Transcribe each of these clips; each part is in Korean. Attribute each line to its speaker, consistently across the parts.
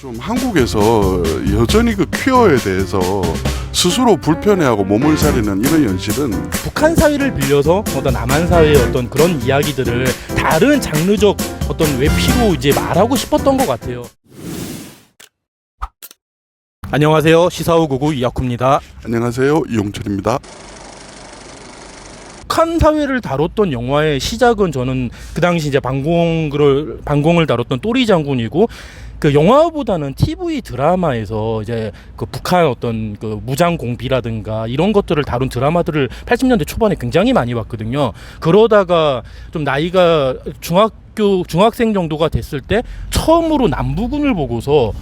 Speaker 1: 좀 한국에서 여전히 그 퀴어에 대해서 스스로 불편해하고 몸을 사리는 이런 현실은
Speaker 2: 북한 사회를 빌려서 어떤 남한 사회의 어떤 그런 이야기들을 다른 장르적 어떤 외피로 이제 말하고 싶었던 것 같아요. 안녕하세요. 시사후 구구 이학구입니다.
Speaker 1: 안녕하세요, 이용철입니다.
Speaker 2: 북한 사회를 다뤘던 영화의 시작은 저는 그 당시 이제 방공을 다뤘던 또리 장군이고, 그 영화보다는 TV 드라마에서 이제 그 북한 어떤 그 무장 공비라든가 이런 것들을 다룬 드라마들을 80년대 초반에 굉장히 많이 봤거든요. 그러다가 좀 나이가 중학생 정도가 됐을 때 처음으로 남부군을 보고서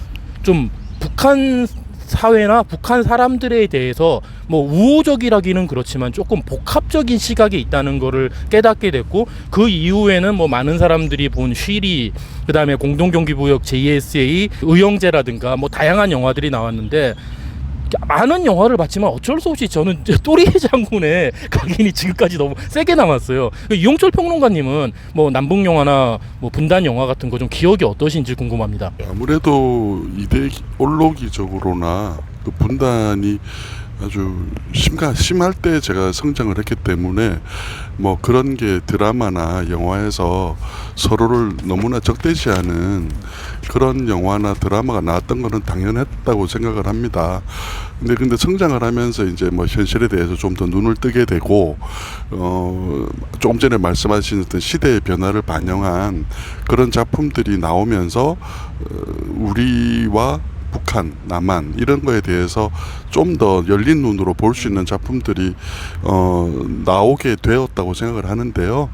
Speaker 2: 좀 북한 사회나 북한 사람들에 대해서 뭐 우호적이라기는 그렇지만 조금 복합적인 시각이 있다는 거를 깨닫게 됐고, 그 이후에는 뭐 많은 사람들이 본 쉬리, 그다음에 공동경비구역 JSA, 의형제라든가 뭐 다양한 영화들이 나왔는데, 많은 영화를 봤지만 어쩔 수 없이 저는 또리 장군의 각인이 지금까지 너무 세게 남았어요. 이용철 평론가님은 뭐 남북 영화나 뭐 분단 영화 같은 거 좀 기억이 어떠신지 궁금합니다.
Speaker 1: 아무래도 이데올로기적으로나 그 분단이 아주 심할 때 제가 성장을 했기 때문에 뭐 그런 게 드라마나 영화에서 서로를 너무나 적대시하는 그런 영화나 드라마가 나왔던 거는 당연했다고 생각을 합니다. 근데 성장을 하면서 이제 뭐 현실에 대해서 좀 더 눈을 뜨게 되고, 조금 전에 말씀하신 어떤 시대의 변화를 반영한 그런 작품들이 나오면서 우리와 북한, 남한 이런 거에 대해서 좀 더 열린 눈으로 볼 수 있는 작품들이 나오게 되었다고 생각을 하는데요.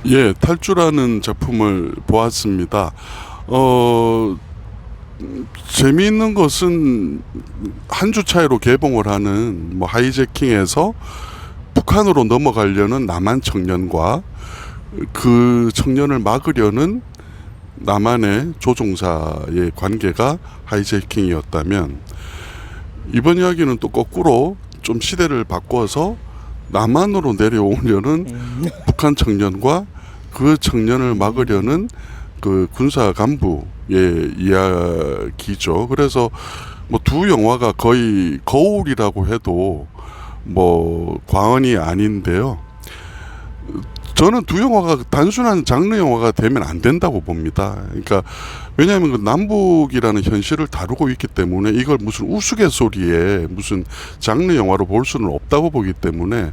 Speaker 1: 예, 탈주라는 작품을 보았습니다. 재미있는 것은 한 주 차이로 개봉을 하는 뭐 하이제킹에서 북한으로 넘어가려는 남한 청년과 그 청년을 막으려는 남한의 조종사의 관계가 하이제킹이었다면, 이번 이야기는 또 거꾸로 좀 시대를 바꿔서 남한으로 내려오려는 북한 청년과 그 청년을 막으려는 그 군사 간부의 이야기죠. 그래서 뭐 두 영화가 거의 거울이라고 해도 뭐 과언이 아닌데요. 저는 두 영화가 단순한 장르 영화가 되면 안 된다고 봅니다. 그러니까 왜냐하면 그 남북이라는 현실을 다루고 있기 때문에 이걸 무슨 우스갯소리에 무슨 장르 영화로 볼 수는 없다고 보기 때문에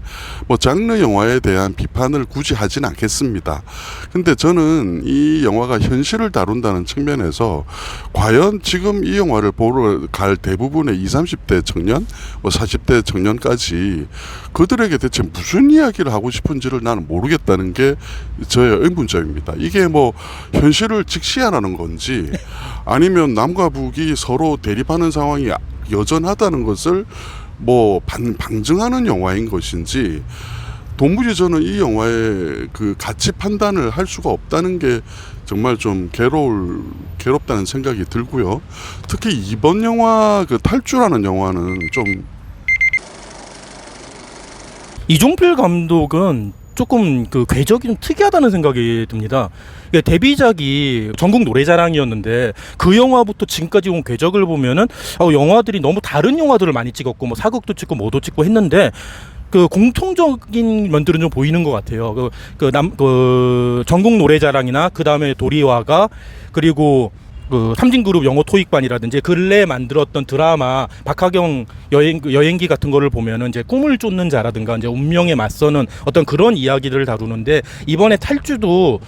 Speaker 1: 뭐 장르 영화에 대한 비판을 굳이 하진 않겠습니다. 근데 저는 이 영화가 현실을 다룬다는 측면에서 과연 지금 이 영화를 보러 갈 대부분의 20, 30대 청년, 뭐 40대 청년까지 그들에게 대체 무슨 이야기를 하고 싶은지를 나는 모르겠다는 게 저의 의문점입니다. 이게 뭐 현실을 직시하라는 건지, 아니면 남과 북이 서로 대립하는 상황이 여전하다는 것을 뭐 방증하는 영화인 것인지, 도무지 저는 이 영화의 그 가치 판단을 할 수가 없다는 게 정말 좀 괴롭다는 생각이 들고요. 특히 이번 영화 그 탈주라는 영화는 좀
Speaker 2: 이종필 감독은 조금 그 궤적이 좀 특이하다는 생각이 듭니다. 데뷔작이 전국 노래자랑이었는데 그 영화부터 지금까지 온 궤적을 보면은 영화들이 너무 다른 영화들을 많이 찍었고, 뭐 사극도 찍고 뭐도 찍고 했는데 그 공통적인 면들은 좀 보이는 것 같아요. 전국 노래자랑이나 그 다음에 도리와가, 그리고 그 삼진그룹 영어 토익반이라든지 근래 만들었던 드라마 박하경 여행기 같은 거를 보면은 이제 꿈을 쫓는 자라든가 이제 운명에 맞서는 어떤 그런 이야기들을 다루는데, 이번에 탈주도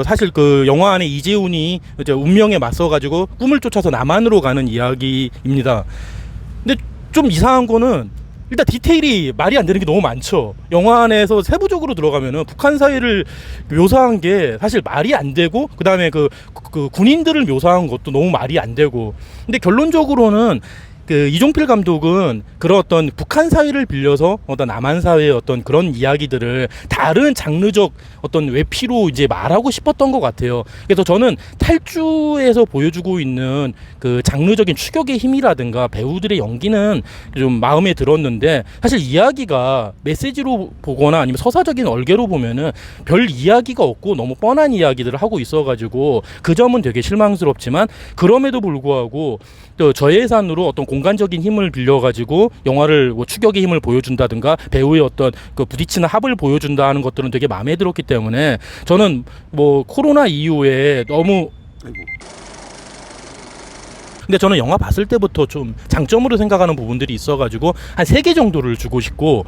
Speaker 2: 사실 그 영화 안에 이재훈이 이제 운명에 맞서 가지고 꿈을 쫓아서 남한으로 가는 이야기입니다. 근데 좀 이상한 거는 일단 디테일이 말이 안 되는 게 너무 많죠. 영화 안에서 세부적으로 들어가면은 북한 사회를 묘사한 게 사실 말이 안 되고, 그다음에 그 군인들을 묘사한 것도 너무 말이 안 되고. 근데 결론적으로는 그 이종필 감독은 그런 어떤 북한 사회를 빌려서 어떤 남한 사회의 어떤 그런 이야기들을 다른 장르적 어떤 외피로 이제 말하고 싶었던 것 같아요. 그래서 저는 탈주에서 보여주고 있는 그 장르적인 추격의 힘이라든가 배우들의 연기는 좀 마음에 들었는데, 사실 이야기가 메시지로 보거나 아니면 서사적인 얼개로 보면은 별 이야기가 없고 너무 뻔한 이야기들을 하고 있어가지고 그 점은 되게 실망스럽지만, 그럼에도 불구하고 또 저예산으로 어떤 공간적인 힘을 빌려가지고 영화를 뭐 추격의 힘을 보여준다든가 배우의 어떤 그 부딪히는 합을 보여준다 하는 것들은 되게 마음에 들었기 때문에, 저는 뭐 코로나 이후에 너무 근데 저는 영화 봤을 때부터 좀 장점으로 생각하는 부분들이 있어가지고 한 3개 정도를 주고 싶고,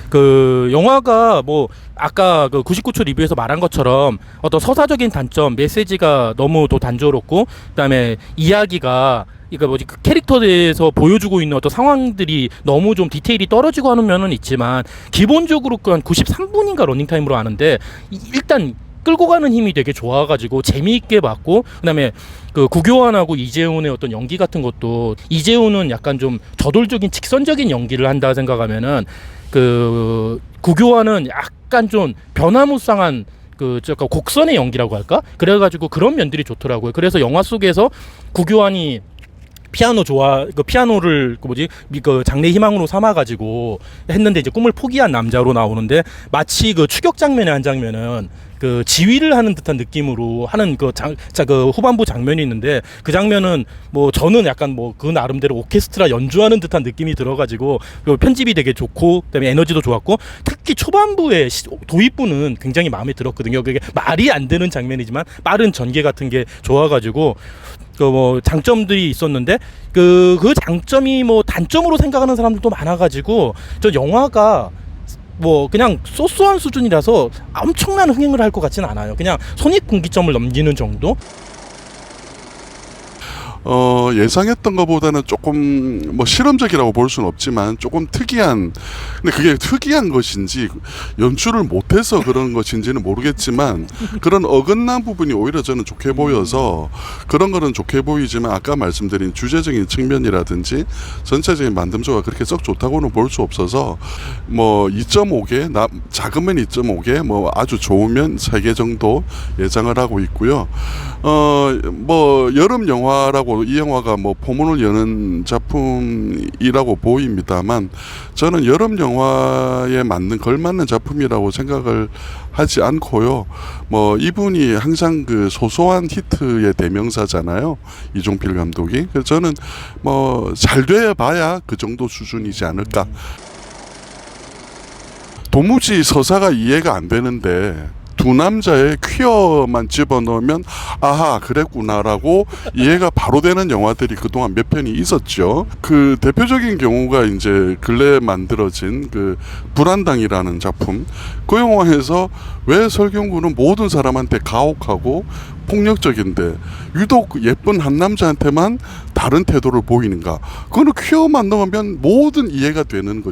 Speaker 2: 그 영화가 뭐 아까 그 99초 리뷰에서 말한 것처럼 어떤 서사적인 단점, 메시지가 너무 또 단조롭고, 그다음에 이야기가 그러니까 뭐지 그 캐릭터에서 보여주고 있는 어떤 상황들이 너무 좀 디테일이 떨어지고 하는 면은 있지만, 기본적으로 한 93분인가 러닝타임으로 하는데 일단 끌고 가는 힘이 되게 좋아가지고 재미있게 봤고, 그다음에 그 구교환하고 이재훈의 어떤 연기 같은 것도, 이재훈은 약간 좀 저돌적인 직선적인 연기를 한다 생각하면은 그 구교환은 약간 좀 변화무쌍한 그 약간 곡선의 연기라고 할까? 그래가지고 그런 면들이 좋더라고요. 그래서 영화 속에서 구교환이 그 피아노를 그 뭐지 그 장래 희망으로 삼아가지고 했는데 이제 꿈을 포기한 남자로 나오는데, 마치 그 추격 장면의 한 장면은 그 지휘를 하는 듯한 느낌으로 하는 그 후반부 장면이 있는데, 그 장면은 뭐 저는 약간 뭐 그 나름대로 오케스트라 연주하는 듯한 느낌이 들어가지고 편집이 되게 좋고, 그다음에 에너지도 좋았고, 특히 초반부의 도입부는 굉장히 마음에 들었거든요. 그게 말이 안 되는 장면이지만 빠른 전개 같은 게 좋아가지고 그 뭐 장점들이 있었는데, 그 장점이 뭐 단점으로 생각하는 사람들도 많아가지고, 저 영화가 뭐 그냥 소소한 수준이라서 엄청난 흥행을 할 것 같지는 않아요. 그냥 손익분기점을 넘기는 정도?
Speaker 1: 예상했던 것보다는 조금 뭐 실험적이라고 볼 수는 없지만 조금 특이한, 근데 그게 특이한 것인지 연출을 못해서 그런 것인지는 모르겠지만, 그런 어긋난 부분이 오히려 저는 좋게 보여서 그런 거는 좋게 보이지만, 아까 말씀드린 주제적인 측면이라든지 전체적인 만듦새가 그렇게 썩 좋다고는 볼 수 없어서, 뭐 2.5개 작으면 2.5개, 뭐 아주 좋으면 3개 정도 예상을 하고 있고요. 뭐 여름 영화라고, 이 영화가 뭐 포문을 여는 작품이라고 보입니다만, 저는 여름 영화에 걸맞는 작품이라고 생각을 하지 않고요. 뭐 이분이 항상 그 소소한 히트의 대명사잖아요, 이종필 감독이. 그래서 저는 뭐 잘 돼 봐야 그 정도 수준이지 않을까. 도무지 서사가 이해가 안 되는데 두 남자의 퀴어만 집어넣으면 아하 그랬구나라고 이해가 바로 되는 영화들이 그동안 몇 편이 있었죠. 그 대표적인 경우가 이제 근래 만들어진 그 불안당이라는 작품. 그 영화에서 왜 설경구는 모든 사람한테 가혹하고 폭력적인데 유독 예쁜 한 남자한테만 다른 태도를 보이는가? 그거는 퀴어만 넣으면 모든 이해가 되는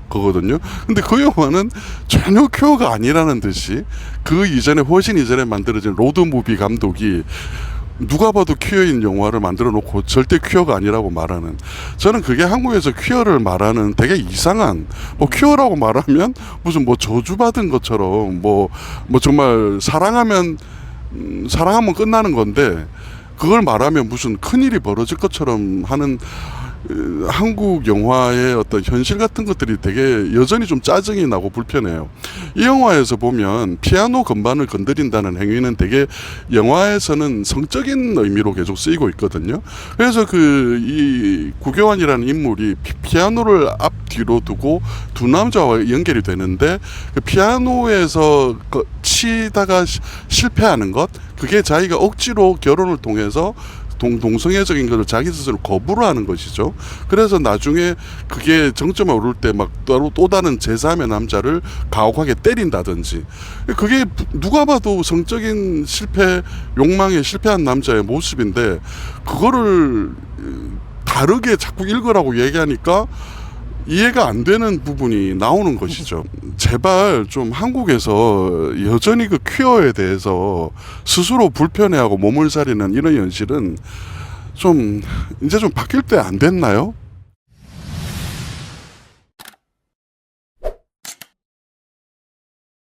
Speaker 1: 거거든요. 근데 그 영화는 전혀 퀴어가 아니라는 듯이, 그 이전에 훨씬 이전에 만들어진 로드무비 감독이 누가 봐도 퀴어인 영화를 만들어 놓고 절대 퀴어가 아니라고 말하는, 저는 그게 한국에서 퀴어를 말하는 되게 이상한, 뭐 퀴어라고 말하면 무슨 뭐 저주받은 것처럼 뭐 정말 사랑하면 끝나는 건데, 그걸 말하면 무슨 큰일이 벌어질 것처럼 하는 한국 영화의 어떤 현실 같은 것들이 되게 여전히 좀 짜증이 나고 불편해요. 이 영화에서 보면 피아노 건반을 건드린다는 행위는 되게 영화에서는 성적인 의미로 계속 쓰이고 있거든요. 그래서 이 구교환이라는 인물이 피아노를 앞뒤로 두고 두 남자와 연결이 되는데, 그 피아노에서 치다가 실패하는 것, 그게 자기가 억지로 결혼을 통해서 동성애적인 것을 자기 스스로 거부를 하는 것이죠. 그래서 나중에 그게 정점에 오를 때 막 또 다른 제3의 남자를 가혹하게 때린다든지, 그게 누가 봐도 성적인 욕망에 실패한 남자의 모습인데, 그거를 다르게 자꾸 읽으라고 얘기하니까 이해가 안 되는 부분이 나오는 것이죠. 제발 좀 한국에서 여전히 그 퀴어에 대해서 스스로 불편해하고 몸을 사리는 이런 현실은 좀 이제 좀 바뀔 때 안 됐나요?